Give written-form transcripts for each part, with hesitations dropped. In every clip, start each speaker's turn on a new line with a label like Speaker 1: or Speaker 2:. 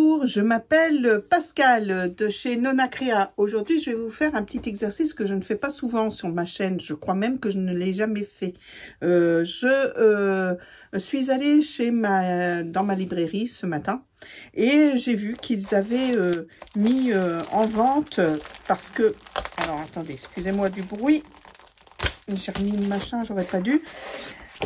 Speaker 1: Bonjour, je m'appelle Pascal de chez Nona Créa. Aujourd'hui, je vais vous faire un petit exercice que je ne fais pas souvent sur ma chaîne. Je crois même que je ne l'ai jamais fait. Je suis allée dans ma librairie ce matin et j'ai vu qu'ils avaient mis en vente parce que... Alors, attendez, excusez-moi du bruit. J'ai remis le machin, j'aurais pas dû.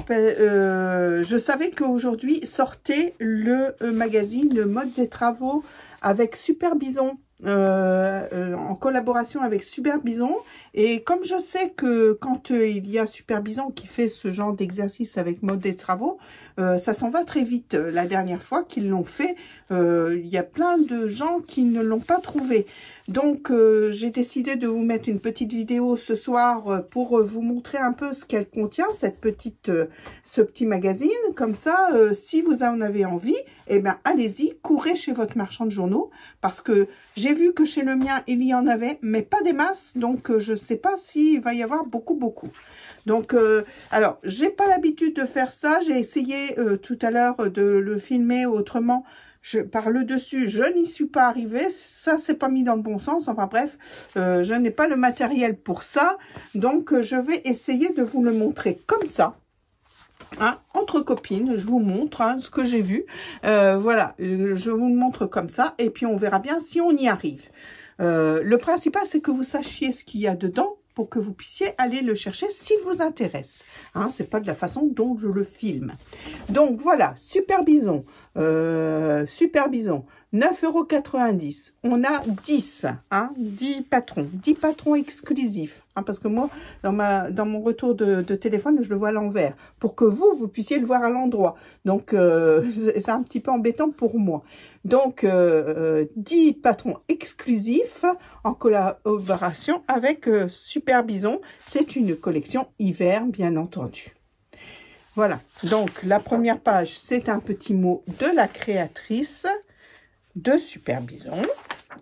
Speaker 1: Je savais qu'aujourd'hui sortait le magazine Modes et Travaux avec Super Bison, en collaboration avec Super Bison. Et comme je sais que quand il y a Super Bison qui fait ce genre d'exercice avec Modes et Travaux, ça s'en va très vite. La dernière fois qu'ils l'ont fait, il y a plein de gens qui ne l'ont pas trouvé. Donc j'ai décidé de vous mettre une petite vidéo ce soir pour vous montrer un peu ce qu'elle contient, ce petit magazine. Comme ça, si vous en avez envie, eh bien allez-y, courez chez votre marchand de journaux, parce que j'ai vu que chez le mien il y en avait, mais pas des masses, donc je ne sais pas s'il va y avoir beaucoup. Donc, alors, j'ai pas l'habitude de faire ça. J'ai essayé tout à l'heure de le filmer autrement. Par le dessus, je n'y suis pas arrivée. Ça, c'est pas mis dans le bon sens. Enfin bref, je n'ai pas le matériel pour ça. Donc, je vais essayer de vous le montrer comme ça. Hein, entre copines, je vous montre ce que j'ai vu. Voilà, je vous le montre comme ça. Et puis, on verra bien si on y arrive. Le principal, c'est que vous sachiez ce qu'il y a dedans, pour que vous puissiez aller le chercher s'il vous intéresse. Hein, c'est pas de la façon dont je le filme. Donc voilà, Super Bison, 9,90 €. On a 10, hein, 10 patrons exclusifs. Hein, parce que moi, dans mon retour de téléphone, je le vois à l'envers. Pour que vous puissiez le voir à l'endroit. Donc, c'est un petit peu embêtant pour moi. Donc, 10 patrons exclusifs en collaboration avec Super Bison. C'est une collection hiver, bien entendu. Voilà. Donc, la première page, c'est un petit mot de la créatrice de Super Bison.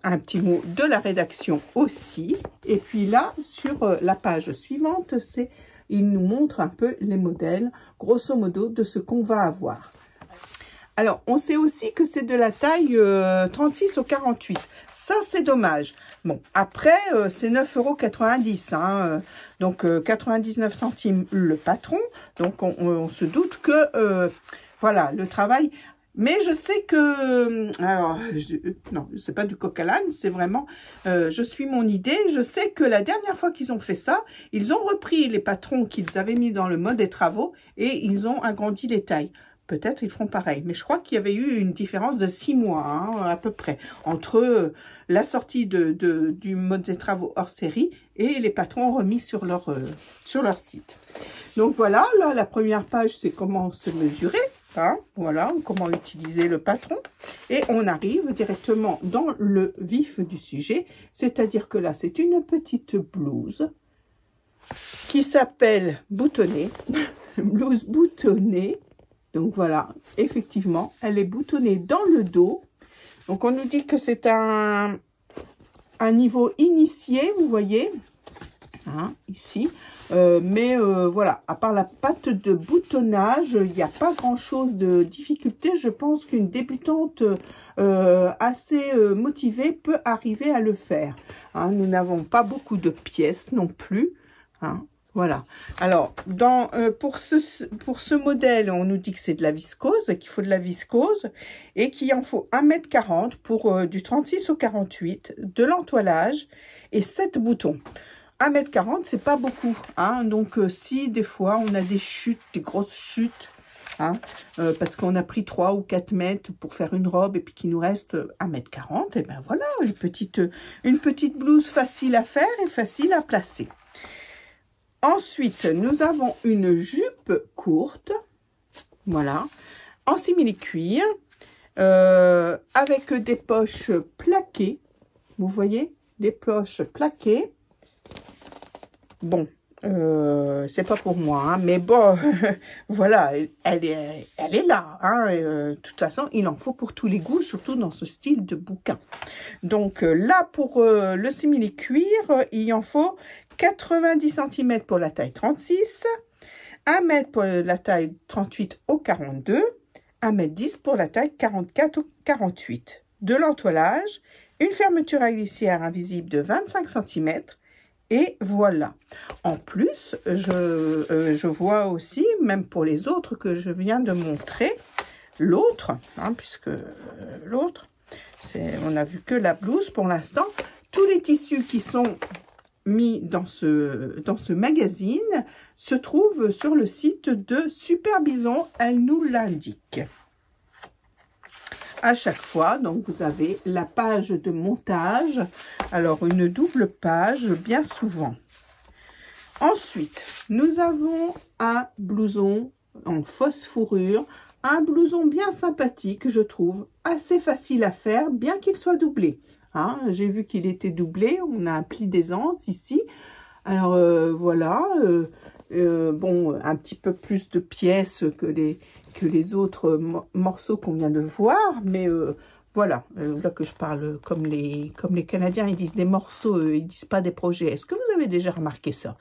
Speaker 1: Un petit mot de la rédaction aussi. Et puis là, sur la page suivante, il nous montre un peu les modèles, grosso modo, de ce qu'on va avoir. Alors, on sait aussi que c'est de la taille 36 au 48. Ça, c'est dommage. Bon, après, c'est 9,90 €. Hein, donc, 99 centimes le patron. Donc, on se doute que, voilà, le travail... Mais je sais que... Alors, non, c'est pas du coq à l'âne, c'est vraiment... je suis mon idée. Je sais que la dernière fois qu'ils ont fait ça, ils ont repris les patrons qu'ils avaient mis dans le mode des travaux et ils ont agrandi les tailles. Peut-être ils feront pareil. Mais je crois qu'il y avait eu une différence de 6 mois, hein, à peu près, entre la sortie du mode des travaux hors série et les patrons remis sur leur site. Donc voilà, là, la première page, c'est comment se mesurer. Hein, voilà, comment utiliser le patron. Et on arrive directement dans le vif du sujet. C'est-à-dire que là, c'est une petite blouse qui s'appelle boutonnée. Blouse boutonnée. Donc voilà, effectivement, elle est boutonnée dans le dos. Donc on nous dit que c'est un niveau initié, vous voyez, hein, ici. Mais voilà, à part la patte de boutonnage, il n'y a pas grand-chose de difficulté. Je pense qu'une débutante assez motivée peut arriver à le faire. Hein, nous n'avons pas beaucoup de pièces non plus. Hein. Voilà. Alors, pour ce modèle, on nous dit que c'est de la viscose, qu'il faut de la viscose et qu'il en faut 1,40 m pour du 36 au 48, de l'entoilage et 7 boutons. 1,40 m, c'est pas beaucoup. Hein, donc, si des fois on a des chutes, des grosses chutes, hein, parce qu'on a pris 3 ou 4 mètres pour faire une robe et puis qu'il nous reste 1,40 m, et ben voilà, une petite blouse facile à faire et facile à placer. Ensuite, nous avons une jupe courte, voilà, en simili-cuir, avec des poches plaquées, vous voyez, des poches plaquées. Bon, c'est pas pour moi, hein, mais bon, voilà, elle est là. Hein, de toute façon, il en faut pour tous les goûts, surtout dans ce style de bouquin. Donc là, pour le simili-cuir, il en faut 90 cm pour la taille 36, 1 m pour la taille 38 au 42, 1,10 m pour la taille 44 au 48. de l'entoilage, une fermeture à glissière invisible de 25 cm et voilà. En plus, je vois aussi, même pour les autres que je viens de montrer, l'autre, hein, puisque l'autre, on n'a vu que la blouse pour l'instant, tous les tissus qui sont mis dans ce magazine se trouvent sur le site de Super Bison, elle nous l'indique. À chaque fois, donc vous avez la page de montage, alors une double page bien souvent. Ensuite, nous avons un blouson en fausse fourrure, un blouson bien sympathique, je trouve, assez facile à faire, bien qu'il soit doublé. Hein, j'ai vu qu'il était doublé, on a un pli d'aisance ici. Alors voilà, bon, un petit peu plus de pièces que les autres morceaux qu'on vient de voir, mais voilà, là que je parle comme les Canadiens, ils disent des morceaux, ils disent pas des projets. Est-ce que vous avez déjà remarqué ça?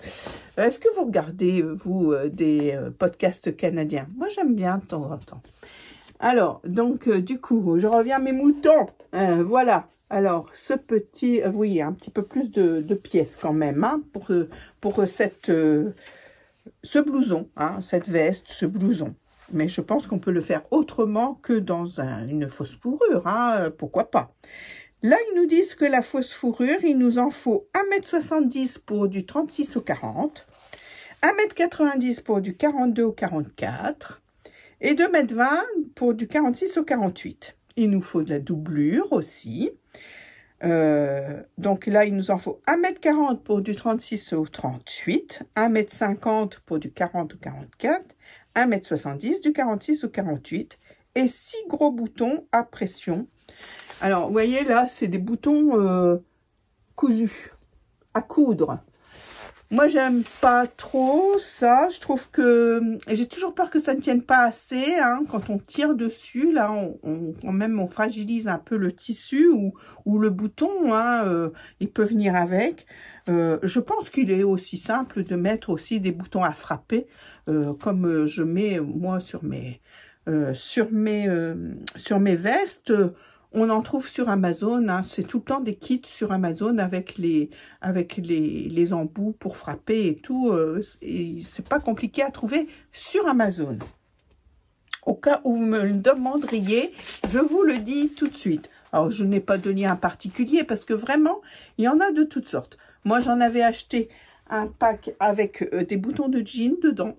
Speaker 1: Est-ce que vous regardez, vous, des podcasts canadiens? Moi, j'aime bien de temps en temps. Alors, donc, du coup, je reviens à mes moutons. Voilà. Alors, ce petit, oui, un petit peu plus de pièces quand même, hein, pour ce blouson, hein, cette veste, ce blouson. Mais je pense qu'on peut le faire autrement que dans une fausse fourrure, hein, pourquoi pas. Là, ils nous disent que la fausse fourrure, il nous en faut 1,70 m pour du 36 au 40, 1,90 m pour du 42 au 44 et 2,20 m pour du 46 au 48. Il nous faut de la doublure aussi. Donc là, il nous en faut 1,40 m pour du 36 au 38, 1,50 m pour du 40 au 44, 1,70 m du 46 au 48 et 6 gros boutons à pression. Alors, vous voyez là, c'est des boutons cousus, à coudre. Moi, j'aime pas trop ça. Je trouve que j'ai toujours peur que ça ne tienne pas assez. Hein. Quand on tire dessus, là, quand même, on fragilise un peu le tissu ou le bouton. Hein, il peut venir avec. Je pense qu'il est aussi simple de mettre aussi des boutons à frapper, comme je mets moi sur mes vestes. On en trouve sur Amazon, hein, c'est tout le temps des kits sur Amazon avec les embouts pour frapper et tout. C'est pas compliqué à trouver sur Amazon. Au cas où vous me le demanderiez, je vous le dis tout de suite. Alors, je n'ai pas de lien particulier parce que vraiment, il y en a de toutes sortes. Moi, j'en avais acheté un pack avec des boutons de jean dedans.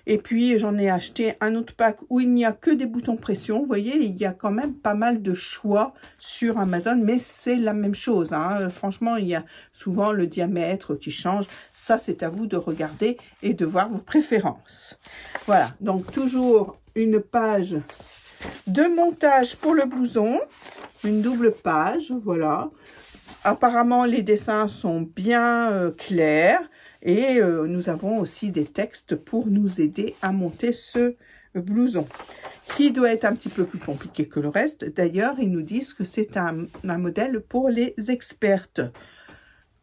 Speaker 1: Et puis, j'en ai acheté un autre pack où il n'y a que des boutons pression. Vous voyez, il y a quand même pas mal de choix sur Amazon, mais c'est la même chose. Hein. Franchement, il y a souvent le diamètre qui change. Ça, c'est à vous de regarder et de voir vos préférences. Voilà, donc toujours une page de montage pour le blouson. Une double page, voilà. Apparemment, les dessins sont bien clairs. Et nous avons aussi des textes pour nous aider à monter ce blouson, qui doit être un petit peu plus compliqué que le reste. D'ailleurs, ils nous disent que c'est un modèle pour les expertes.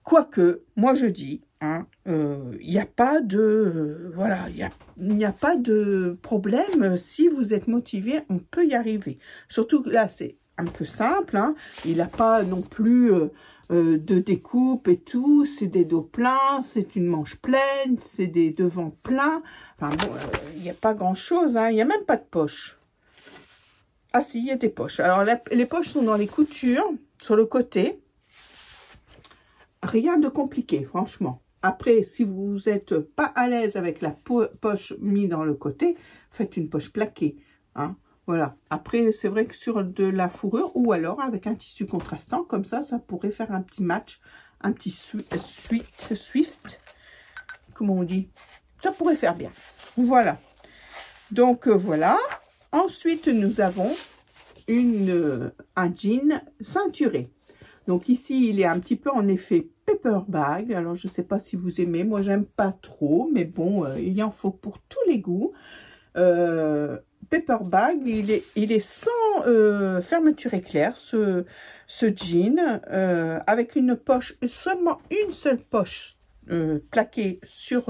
Speaker 1: Quoique, moi je dis, hein, il n'y a pas de voilà, il n'y a pas de problème. Si vous êtes motivé, on peut y arriver. Surtout que là, c'est un peu simple. Hein, il n'a pas non plus de découpe et tout, c'est des dos pleins, c'est une manche pleine, c'est des devants pleins. Enfin bon, il n'y a pas grand chose, hein. Il n'y a même pas de poche. Ah si, il y a des poches. Alors les poches sont dans les coutures, sur le côté. Rien de compliqué, franchement. Après, si vous n'êtes pas à l'aise avec la poche mise dans le côté, faites une poche plaquée, hein. Voilà. Après, c'est vrai que sur de la fourrure ou alors avec un tissu contrastant, comme ça pourrait faire un petit match, un petit swift, comment on dit? Ça pourrait faire bien. Voilà. Donc, voilà. Ensuite, nous avons un jean ceinturé. Donc, ici, il est un petit peu en effet paper bag. Alors, je ne sais pas si vous aimez. Moi, j'aime pas trop, mais bon, il y en faut pour tous les goûts. Paper bag, il est sans fermeture éclair, ce jean, avec une poche, seulement une seule poche plaqué sur,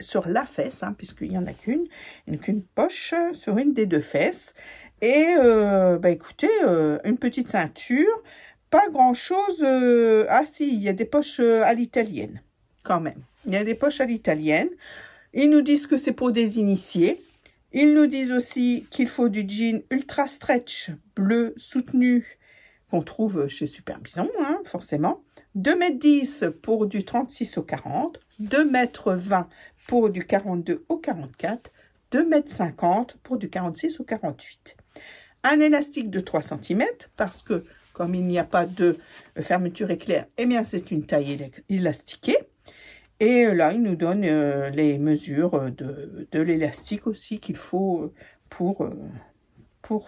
Speaker 1: sur la fesse, hein, puisqu'il n'y en a qu'une poche sur une des deux fesses. Et bah écoutez, une petite ceinture, pas grand chose. Ah si, il y a des poches à l'italienne, quand même. Il y a des poches à l'italienne. Ils nous disent que c'est pour des initiés. Ils nous disent aussi qu'il faut du jean ultra stretch bleu soutenu qu'on trouve chez Super Bison, hein, forcément. 2,10 m pour du 36 au 40, 2,20 m pour du 42 au 44, 2,50 m pour du 46 au 48. Un élastique de 3 cm parce que comme il n'y a pas de fermeture éclair, eh bien c'est une taille élastiquée. Et là, il nous donne les mesures de l'élastique aussi qu'il faut pour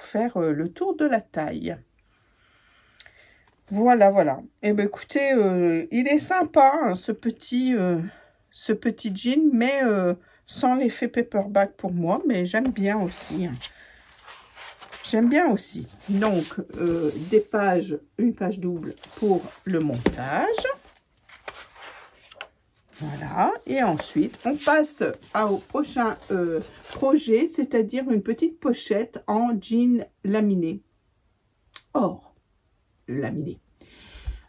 Speaker 1: faire le tour de la taille. Voilà, voilà. Et bien écoutez, il est sympa, hein, ce petit jean, mais sans l'effet paperback pour moi, mais j'aime bien aussi. Hein. J'aime bien aussi. Donc, une page double pour le montage. Voilà, et ensuite, on passe au prochain projet, c'est-à-dire une petite pochette en jean laminé. Or, laminé.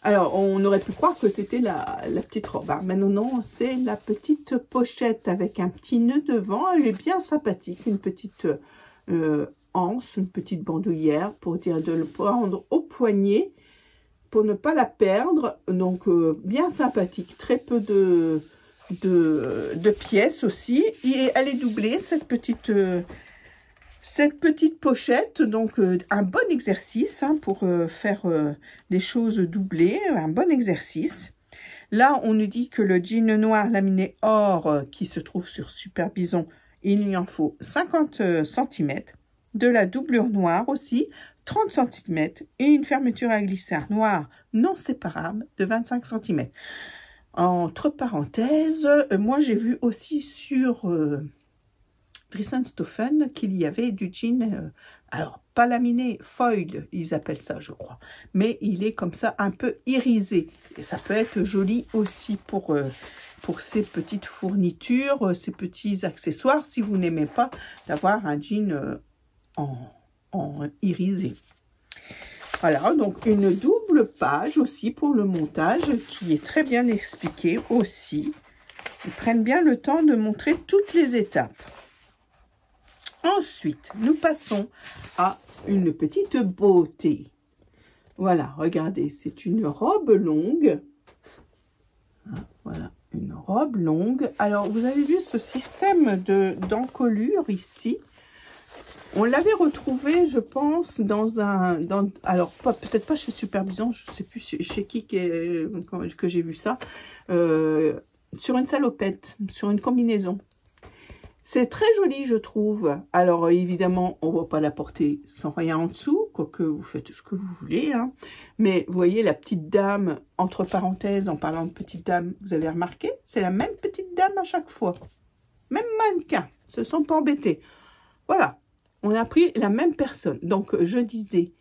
Speaker 1: Alors, on aurait pu croire que c'était la petite robe. Hein. Mais non, non, c'est la petite pochette avec un petit nœud devant. Elle est bien sympathique, une petite anse, une petite bandoulière pour dire de le prendre au poignet. Pour ne pas la perdre, donc bien sympathique, très peu de pièces aussi, et elle est doublée, cette petite pochette, donc un bon exercice hein, pour faire des choses doublées, un bon exercice. Là, on nous dit que le jean noir laminé or qui se trouve sur Super Bison, il y en faut 50 cm, de la doublure noire aussi, 30 cm et une fermeture à glisseur noire non séparable de 25 cm. Entre parenthèses, moi j'ai vu aussi sur Dressenstoffen qu'il y avait du jean, alors pas laminé, foil, ils appellent ça je crois, mais il est comme ça un peu irisé. Et ça peut être joli aussi pour ces petites fournitures, ces petits accessoires, si vous n'aimez pas d'avoir un jean en irisé. Voilà, donc une double page aussi pour le montage qui est très bien expliqué aussi. Ils prennent bien le temps de montrer toutes les étapes. Ensuite, nous passons à une petite beauté. Voilà, regardez, c'est une robe longue. Voilà, une robe longue. Alors, vous avez vu ce système d'encolure ici. On l'avait retrouvé, je pense, alors peut-être pas chez Super Bison, je ne sais plus chez qui que j'ai vu ça, sur une salopette, sur une combinaison. C'est très joli, je trouve. Alors, évidemment, on ne va pas la porter sans rien en dessous, quoique vous faites ce que vous voulez. Hein. Mais vous voyez, la petite dame, entre parenthèses, en parlant de petite dame, vous avez remarqué, c'est la même petite dame à chaque fois. Même mannequin, ils ne se sont pas embêtés. Voilà. On a pris la même personne. Donc, je disais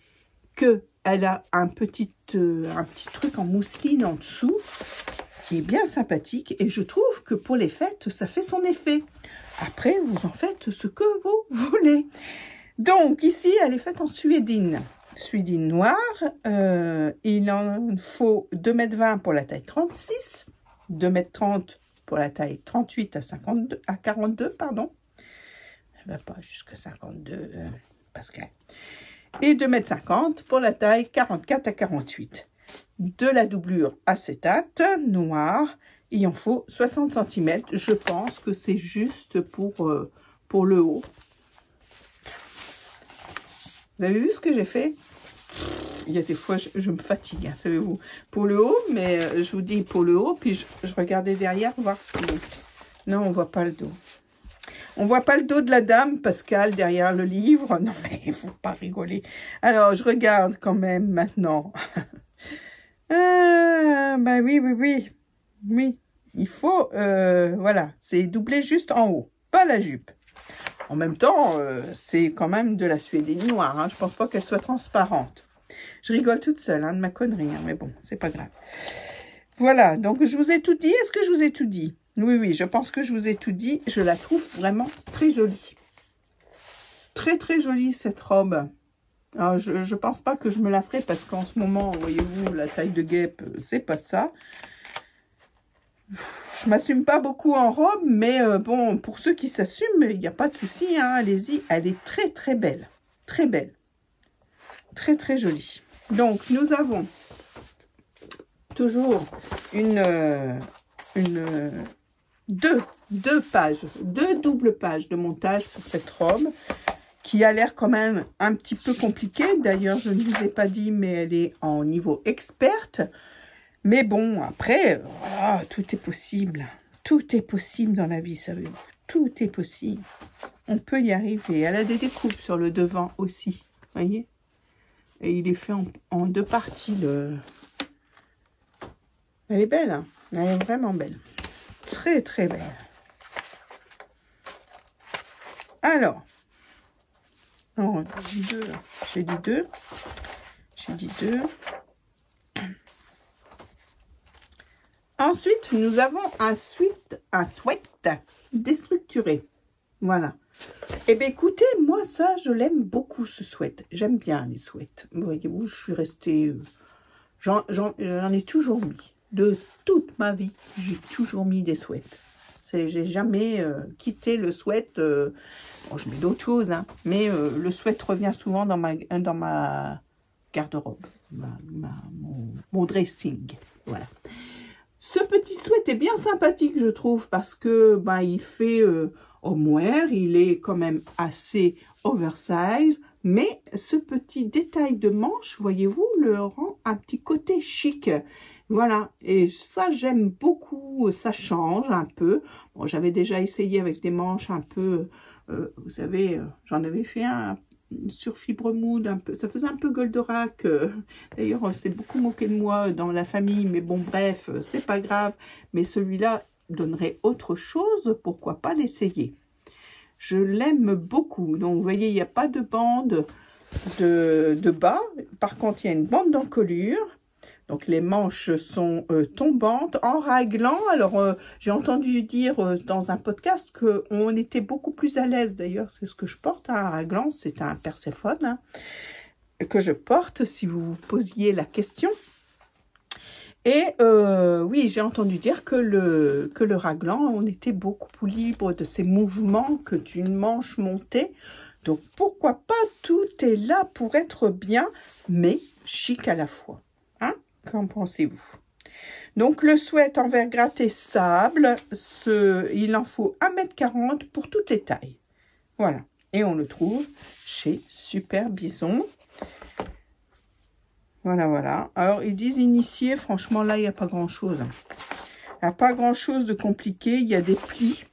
Speaker 1: qu'elle a un petit truc en mousseline en dessous qui est bien sympathique. Et je trouve que pour les fêtes, ça fait son effet. Après, vous en faites ce que vous voulez. Donc, ici, elle est faite en suédine. Suédine noire. Il en faut 2,20 m pour la taille 36. 2,30 m pour la taille 38 à 42, pardon. Pas jusqu'à 52 Pascal. Et 2,50 m pour la taille 44 à 48. De la doublure acétate noire, il en faut 60 cm. Je pense que c'est juste pour le haut. Vous avez vu ce que j'ai fait? Il y a des fois, je me fatigue, hein, savez-vous, pour le haut, mais je vous dis pour le haut, puis je regardais derrière voir si... Non, on voit pas le dos. On voit pas le dos de la dame, Pascal, derrière le livre. Non, mais il faut pas rigoler. Alors, je regarde quand même maintenant. Ben oui. Oui, il faut... voilà, c'est doublé juste en haut, pas la jupe. En même temps, c'est quand même de la suédine noire. Hein. Je pense pas qu'elle soit transparente. Je rigole toute seule hein, de ma connerie, hein, mais bon, c'est pas grave. Voilà, donc je vous ai tout dit. Est-ce que je vous ai tout dit? Oui, oui, je pense que je vous ai tout dit. Je la trouve vraiment très jolie. Très, très jolie cette robe. Alors, je ne pense pas que je me la ferai parce qu'en ce moment, voyez-vous, la taille de guêpe, c'est pas ça. Je m'assume pas beaucoup en robe, mais bon, pour ceux qui s'assument, il n'y a pas de souci, hein, allez-y. Elle est très, très belle. Très belle. Très, très jolie. Donc, nous avons toujours deux pages, deux doubles pages de montage pour cette robe qui a l'air quand même un petit peu compliquée. D'ailleurs, je ne vous ai pas dit, mais elle est en niveau experte. Mais bon, après, voilà, tout est possible. Tout est possible dans la vie, savez-vous. Tout est possible. On peut y arriver. Elle a des découpes sur le devant aussi, voyez. Et il est fait en deux parties. Elle est belle, hein. Elle est vraiment belle. Très, très belle. Alors, oh, j'ai dit deux. J'ai dit deux. Ensuite, nous avons un sweat déstructuré. Voilà. Eh bien, écoutez, moi, ça, je l'aime beaucoup, ce sweat. J'aime bien les sweats. Voyez-vous, je suis restée... J'en ai toujours mis. De toute ma vie, j'ai toujours mis des sweats. J'ai jamais quitté le sweat. Bon, je mets d'autres choses, hein, mais le sweat revient souvent dans ma garde-robe, mon dressing. Voilà. Ce petit sweat est bien sympathique, je trouve, parce que il fait homeware, il est quand même assez oversize, mais ce petit détail de manche, voyez-vous, le rend un petit côté chic. Voilà, et ça j'aime beaucoup, ça change un peu. Bon, j'avais déjà essayé avec des manches un peu, vous savez, j'en avais fait un sur fibre moude, un peu, ça faisait un peu Goldorak. D'ailleurs, on s'est beaucoup moqué de moi dans la famille, mais bon, bref, c'est pas grave. Mais celui-là donnerait autre chose, pourquoi pas l'essayer? Je l'aime beaucoup. Donc, vous voyez, il n'y a pas de bande de bas. Par contre, il y a une bande d'encolure. Donc, les manches sont tombantes, en raglan. Alors, j'ai entendu dire dans un podcast qu'on était beaucoup plus à l'aise. D'ailleurs, c'est ce que je porte, un raglan. C'est un Perséphone hein, que je porte, si vous vous posiez la question. Et oui, j'ai entendu dire que le raglan, on était beaucoup plus libre de ses mouvements que d'une manche montée. Donc, pourquoi pas, tout est là pour être bien, mais chic à la fois. Hein? Qu'en pensez-vous? Donc, le sweat en verre gratté sable, il en faut 1,40 m pour toutes les tailles. Voilà. Et on le trouve chez Super Bison. Voilà, voilà. Alors, ils disent initié. Franchement, là, il n'y a pas grand-chose. Il n'y a pas grand-chose de compliqué. Il y a des plis.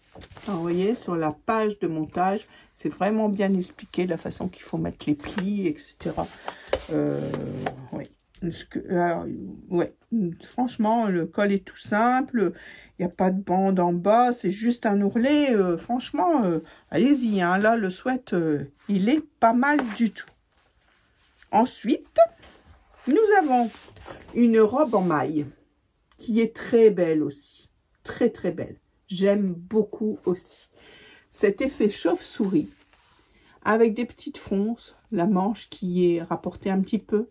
Speaker 1: Alors, vous voyez, sur la page de montage, c'est vraiment bien expliqué la façon qu'il faut mettre les plis, etc. Oui. Alors, ouais, franchement, le col est tout simple, il n'y a pas de bande en bas, c'est juste un ourlet. Franchement, allez-y, hein, là, le sweat, il est pas mal du tout. Ensuite, nous avons une robe en maille qui est très belle aussi, très très belle. J'aime beaucoup aussi. Cet effet chauve-souris avec des petites fronces, la manche qui est rapportée un petit peu.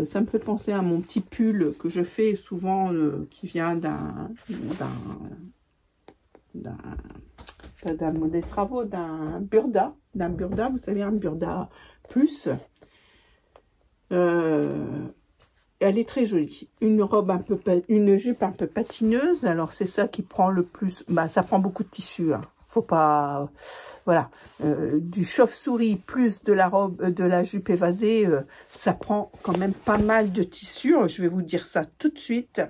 Speaker 1: Ça me fait penser à mon petit pull que je fais souvent, qui vient des travaux, d'un burda. Vous savez, un burda plus. Elle est très jolie. Une jupe un peu patineuse. Alors, c'est ça qui prend le plus. Ça prend beaucoup de tissu. Hein. Faut pas, voilà, du chauve-souris plus de la robe, de la jupe évasée, ça prend quand même pas mal de tissu. Je vais vous dire ça tout de suite.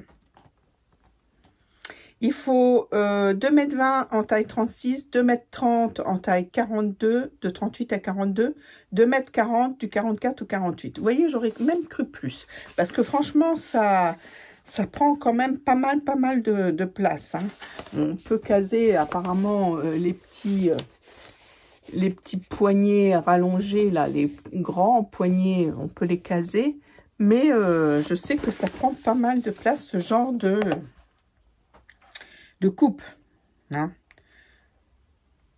Speaker 1: Il faut 2,20 m en taille 36, 2,30 m en taille 42, de 38 à 42, 2,40 m du 44 au 48. Vous voyez, j'aurais même cru plus, parce que franchement, ça prend quand même pas mal de place. Hein. On peut caser apparemment les petits poignets rallongés, là, les grands poignets, on peut les caser. Mais je sais que ça prend pas mal de place, ce genre de coupe. Hein.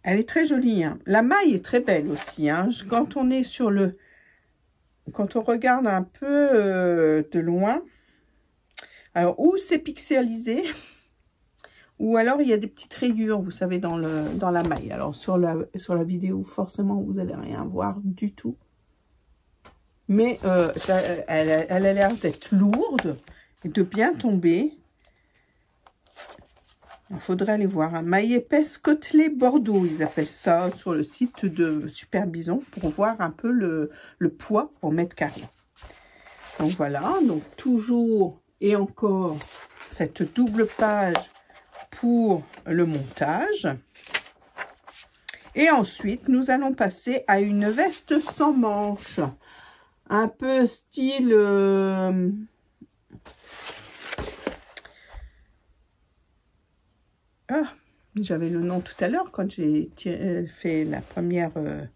Speaker 1: Elle est très jolie. Hein. La maille est très belle aussi. Hein. Quand on est sur le... Quand on regarde un peu de loin, alors ou c'est pixelisé, ou alors il y a des petites rayures, vous savez, dans la maille. Alors sur la vidéo, forcément, vous n'allez rien voir du tout. Mais elle a l'air d'être lourde et de bien tomber. Il faudrait aller voir. Un maille épaisse côtelée Bordeaux, ils appellent ça sur le site de Super Bison pour voir un peu le poids au mètre carré. Donc voilà, donc toujours et encore cette double page pour le montage. Et ensuite, nous allons passer à une veste sans manches. Un peu style... Ah, j'avais le nom tout à l'heure quand j'ai fait la première et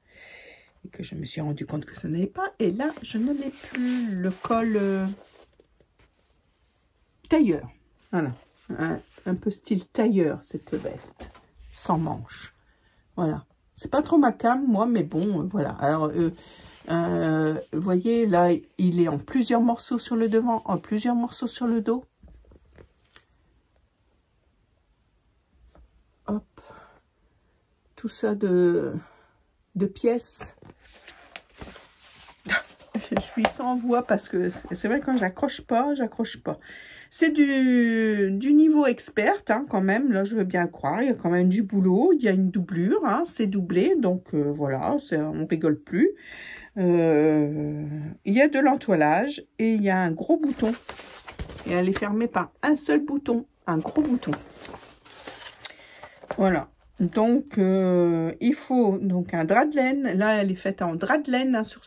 Speaker 1: que je me suis rendu compte que ça n'allait pas. Et là, je ne l'ai plus. Le col tailleur. Voilà. Un peu style tailleur, cette veste. Sans manches. Voilà. C'est pas trop ma came, moi, mais bon, voilà. Alors, vous voyez, là, il est en plusieurs morceaux sur le devant, en plusieurs morceaux sur le dos. Hop. Tout ça de pièces. Je suis sans voix parce que c'est vrai, quand j'accroche pas. C'est du niveau experte, hein, quand même. Là, je veux bien le croire. Il y a quand même du boulot. Il y a une doublure. Hein, c'est doublé. Donc, voilà. On rigole plus. Il y a de l'entoilage. Et il y a un gros bouton. Et elle est fermée par un seul bouton. Un gros bouton. Voilà. Donc, il faut donc un drap de laine. Là, elle est faite en drap de laine, hein, sur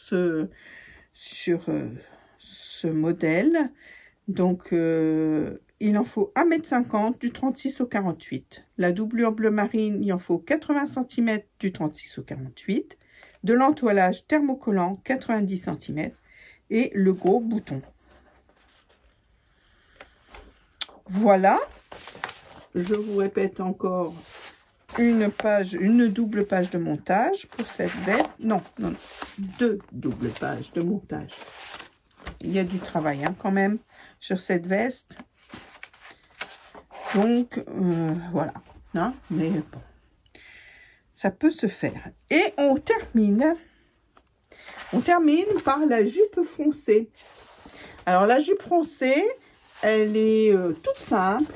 Speaker 1: ce modèle. Donc, il en faut 1,50 m du 36 au 48. La doublure bleu marine, il en faut 80 cm du 36 au 48. De l'entoilage thermocollant, 90 cm. Et le gros bouton. Voilà. Je vous répète encore une double page de montage pour cette veste. Non, deux doubles pages de montage. Il y a du travail, hein, quand même sur cette veste. Donc, voilà. Hein, mais bon, ça peut se faire. Et on termine par la jupe froncée. Alors, la jupe froncée, elle est toute simple.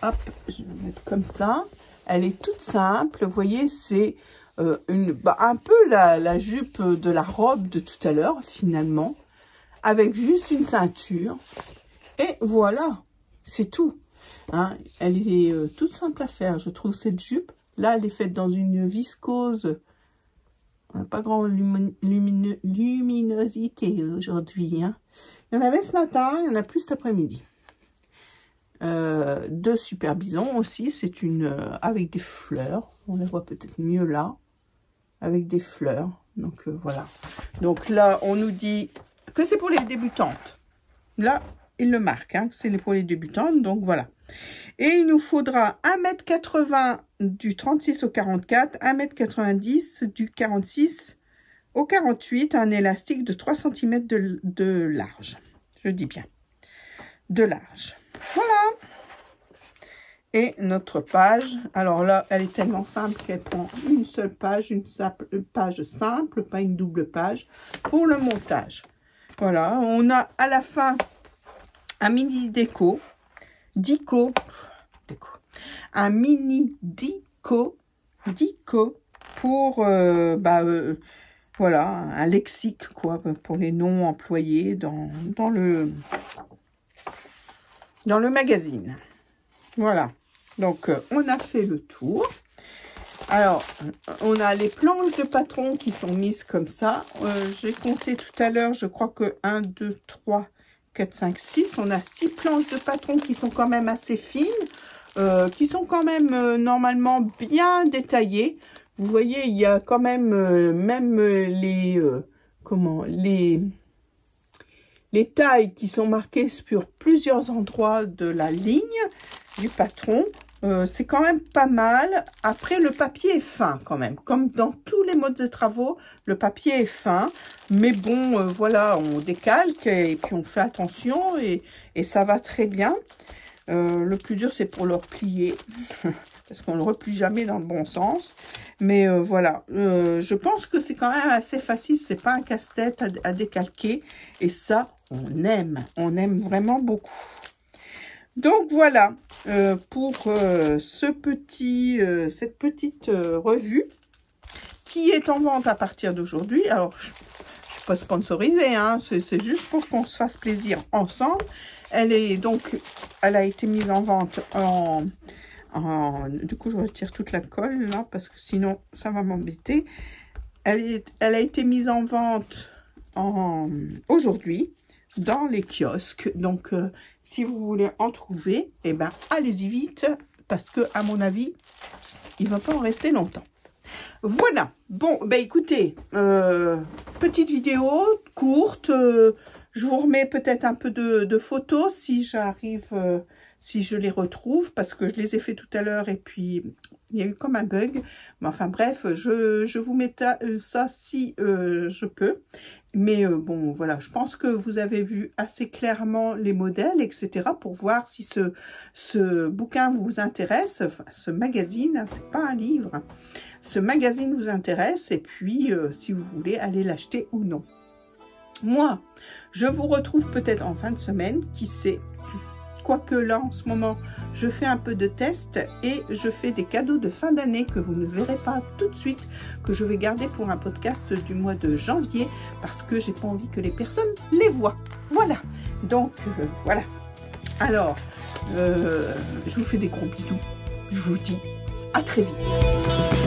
Speaker 1: Hop, je vais mettre comme ça. Elle est toute simple. Vous voyez, c'est un peu la jupe de la robe de tout à l'heure, finalement. Avec juste une ceinture. Et voilà, c'est tout. Hein, elle est toute simple à faire, je trouve, cette jupe. Là, elle est faite dans une viscose. On n'a pas grande luminosité aujourd'hui. Hein. Il y en avait ce matin, il y en a plus cet après-midi. De Super Bison aussi, c'est une avec des fleurs. On la voit peut-être mieux là. Avec des fleurs. Donc voilà. Donc là, on nous dit que c'est pour les débutantes. Là, il le marque, hein, c'est pour les débutantes, donc voilà. Et il nous faudra 1,80 m du 36 au 44, 1,90 m du 46 au 48, un élastique de 3 cm de large. Je dis bien, de large. Voilà. Et notre page, alors là, elle est tellement simple qu'elle prend une seule page, une page simple, pas une double page, pour le montage. Voilà, on a à la fin un mini un mini dico pour, voilà, un lexique, quoi, pour les noms employés dans le magazine. Voilà, donc on a fait le tour. Alors, on a les planches de patron qui sont mises comme ça. J'ai compté tout à l'heure, je crois que 1, 2, 3, 4, 5, 6. On a 6 planches de patron qui sont quand même assez fines, qui sont quand même normalement bien détaillées. Vous voyez, il y a quand même, même les tailles qui sont marquées sur plusieurs endroits de la ligne du patron. C'est quand même pas mal. Après, le papier est fin quand même. Comme dans tous les modes de travaux, le papier est fin. Mais bon, voilà, on décalque et puis on fait attention et ça va très bien. Le plus dur, c'est pour le replier. Parce qu'on ne le replie jamais dans le bon sens. Mais voilà, je pense que c'est quand même assez facile. C'est pas un casse-tête à décalquer. Et ça, on aime. On aime vraiment beaucoup. Donc voilà, pour cette petite revue qui est en vente à partir d'aujourd'hui. Alors, je ne suis pas sponsorisée, hein, c'est juste pour qu'on se fasse plaisir ensemble. Elle a été mise en vente du coup, je retire toute la colle là, parce que sinon, ça va m'embêter. Elle a été mise en vente aujourd'hui dans les kiosques. Donc, si vous voulez en trouver, eh ben, allez-y vite, parce que, à mon avis, il ne va pas en rester longtemps. Voilà. Bon, ben écoutez, petite vidéo courte. Je vous remets peut-être un peu de photos si j'arrive, si je les retrouve, parce que je les ai fait tout à l'heure et puis il y a eu comme un bug. Mais enfin bref, je vous mets ça si je peux. Mais bon, voilà, je pense que vous avez vu assez clairement les modèles, etc. pour voir si ce bouquin vous intéresse. Enfin, ce magazine, hein, c'est pas un livre. Hein. Ce magazine vous intéresse et puis si vous voulez aller l'acheter ou non. Moi, je vous retrouve peut-être en fin de semaine, qui sait. Quoique là, en ce moment, je fais un peu de tests et je fais des cadeaux de fin d'année que vous ne verrez pas tout de suite, que je vais garder pour un podcast du mois de janvier, parce que j'ai pas envie que les personnes les voient. Voilà. Donc, voilà. Alors, je vous fais des gros bisous. Je vous dis à très vite.